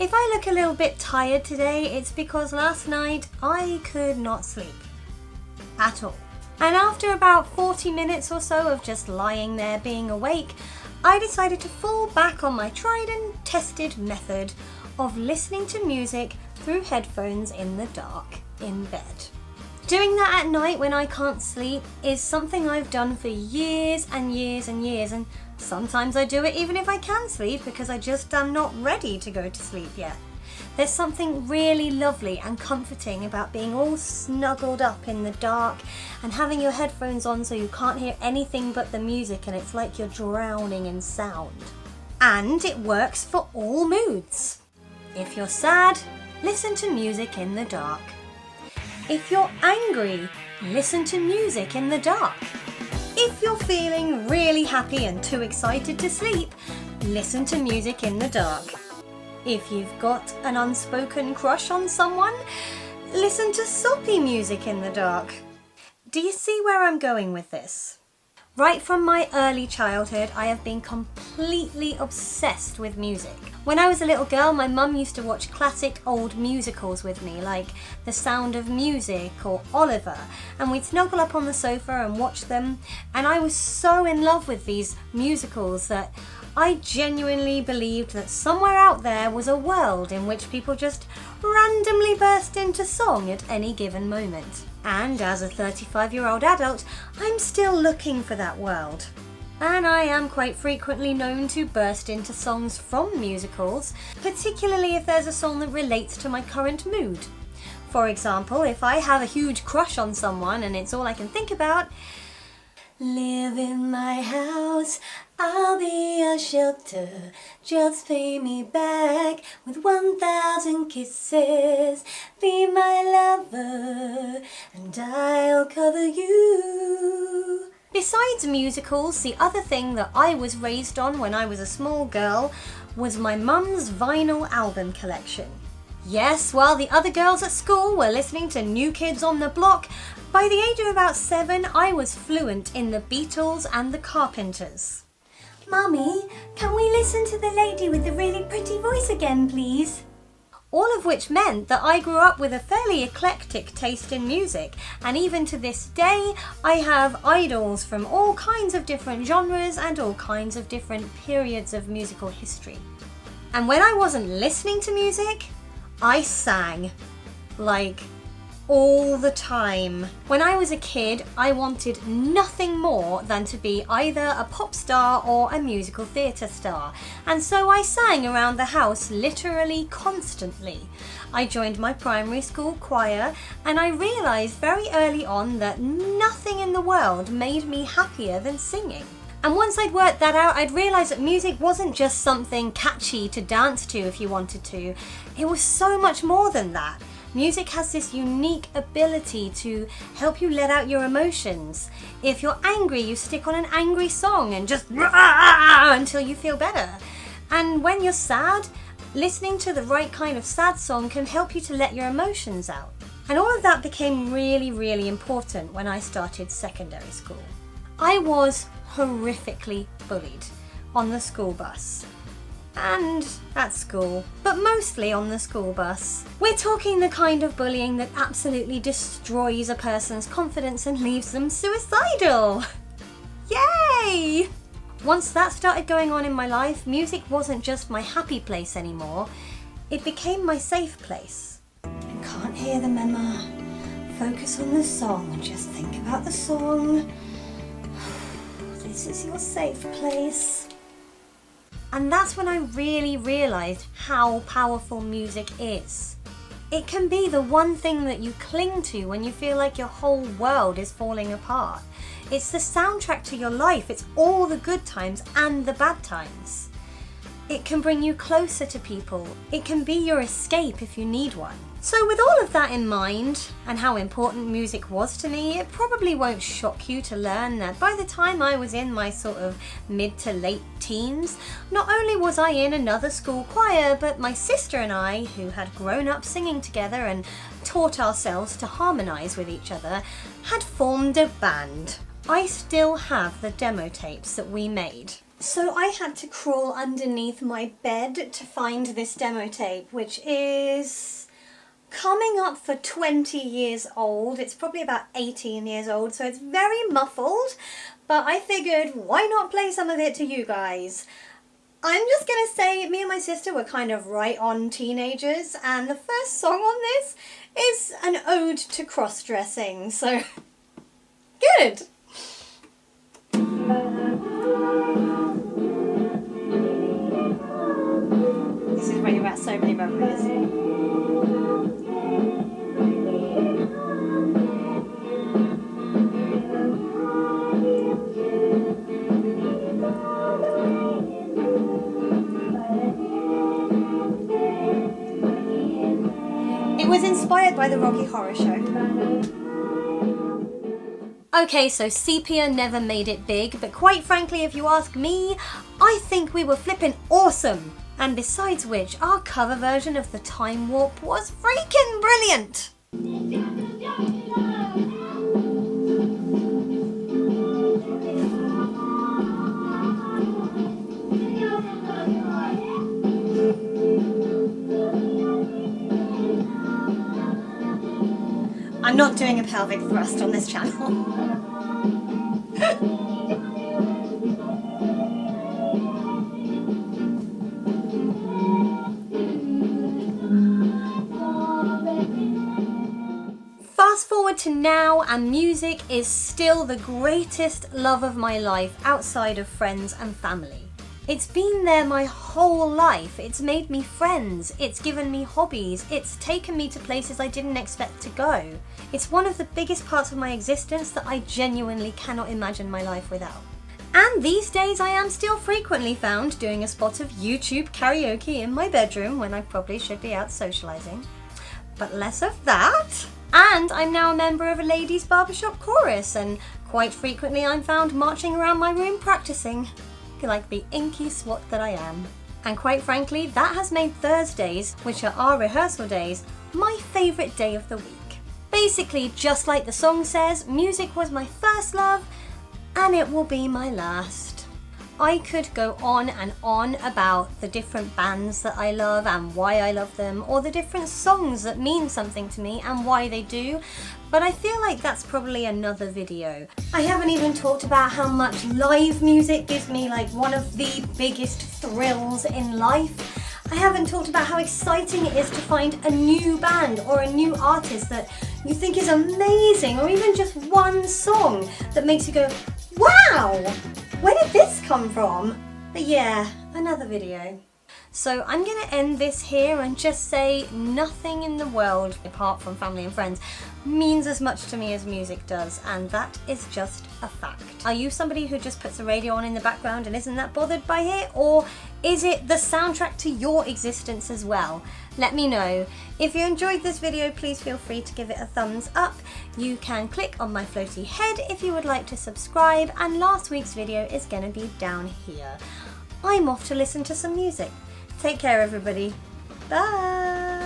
If I look a little bit tired today, it's because last night I could not sleep at all. And after about 40 minutes or so of just lying there being awake, I decided to fall back on my tried and tested method of listening to music through headphones in the dark in bed. Doing that at night when I can't sleep is something I've done for years and years and years, and sometimes I do it even if I can sleep because I just am not ready to go to sleep yet. There's something really lovely and comforting about being all snuggled up in the dark and having your headphones on so you can't hear anything but the music, and it's like you're drowning in sound. And it works for all moods. If you're sad, listen to music in the dark. If you're angry, listen to music in the dark. If you're feeling really happy and too excited to sleep, listen to music in the dark. If you've got an unspoken crush on someone, listen to soppy music in the dark. Do you see where I'm going with this? Right from my early childhood, I have been completely obsessed with music. When I was a little girl, my mum used to watch classic old musicals with me, like The Sound of Music or Oliver, and we'd snuggle up on the sofa and watch them, and I was so in love with these musicals that I genuinely believed that somewhere out there was a world in which people just randomly burst into song at any given moment. And as a 35-year-old adult, I'm still looking for that world. And I am quite frequently known to burst into songs from musicals, particularly if there's a song that relates to my current mood. For example, if I have a huge crush on someone and it's all I can think about, live in my house, I'll be your shelter, just pay me back with 1,000 kisses, be my lover, and I'll cover you. Besides musicals, the other thing that I was raised on when I was a small girl was my mum's vinyl album collection. Yes, while the other girls at school were listening to New Kids on the Block, by the age of about 7, I was fluent in the Beatles and the Carpenters. Mummy, can we listen to the lady with the really pretty voice again, please? All of which meant that I grew up with a fairly eclectic taste in music, and even to this day, I have idols from all kinds of different genres and all kinds of different periods of musical history. And when I wasn't listening to music, I sang. Like, all the time. When I was a kid, I wanted nothing more than to be either a pop star or a musical theatre star, and so I sang around the house literally constantly. I joined my primary school choir, and I realised very early on that nothing in the world made me happier than singing. And once I'd worked that out, I'd realised that music wasn't just something catchy to dance to if you wanted to. It was so much more than that. Music has this unique ability to help you let out your emotions. If you're angry, you stick on an angry song and just until you feel better. And when you're sad, listening to the right kind of sad song can help you to let your emotions out. And all of that became really, really important when I started secondary school. I was horrifically bullied on the school bus. And at school, but mostly on the school bus. We're talking the kind of bullying that absolutely destroys a person's confidence and leaves them suicidal. Yay! Once that started going on in my life, music wasn't just my happy place anymore. It became my safe place. You can't hear them, Emma. Focus on the song and just think about the song. This is your safe place. And that's when I really realised how powerful music is. It can be the one thing that you cling to when you feel like your whole world is falling apart. It's the soundtrack to your life. It's all the good times and the bad times. It can bring you closer to people. It can be your escape if you need one. So with all of that in mind, and how important music was to me, it probably won't shock you to learn that by the time I was in my sort of mid to late teens, not only was I in another school choir, but my sister and I, who had grown up singing together and taught ourselves to harmonise with each other, had formed a band. I still have the demo tapes that we made. So I had to crawl underneath my bed to find this demo tape, which is coming up for 20 years old. It's probably about 18 years old, so it's very muffled, but I figured why not play some of it to you guys. I'm just gonna say me and my sister were kind of right on teenagers, and the first song on this is an ode to cross-dressing, so good! This is where you're at so many memories. It was inspired by the Rocky Horror Show. Okay, so Sepia never made it big, but quite frankly, if you ask me, I think we were flippin' awesome. And besides which, our cover version of The Time Warp was freaking brilliant! I'm not doing a pelvic thrust on this channel. Fast forward to now, and music is still the greatest love of my life outside of friends and family. It's been there my whole life. It's made me friends, it's given me hobbies, it's taken me to places I didn't expect to go. It's one of the biggest parts of my existence that I genuinely cannot imagine my life without. And these days I am still frequently found doing a spot of YouTube karaoke in my bedroom when I probably should be out socialising. But less of that. And I'm now a member of a ladies' barbershop chorus, and quite frequently I'm found marching around my room practicing, like the inky swot that I am. And quite frankly, that has made Thursdays, which are our rehearsal days, my favourite day of the week. Basically, just like the song says, music was my first love, and it will be my last. I could go on and on about the different bands that I love and why I love them, or the different songs that mean something to me and why they do, but I feel like that's probably another video. I haven't even talked about how much live music gives me like one of the biggest thrills in life. I haven't talked about how exciting it is to find a new band or a new artist that you think is amazing, or even just one song that makes you go, wow! Where did this come from? But yeah, another video. So I'm going to end this here and just say nothing in the world, apart from family and friends, means as much to me as music does, and that is just a fact. Are you somebody who just puts the radio on in the background and isn't that bothered by it? Or is it the soundtrack to your existence as well? Let me know. If you enjoyed this video, please feel free to give it a thumbs up. You can click on my floaty head if you would like to subscribe, and last week's video is going to be down here. I'm off to listen to some music. Take care, everybody. Bye!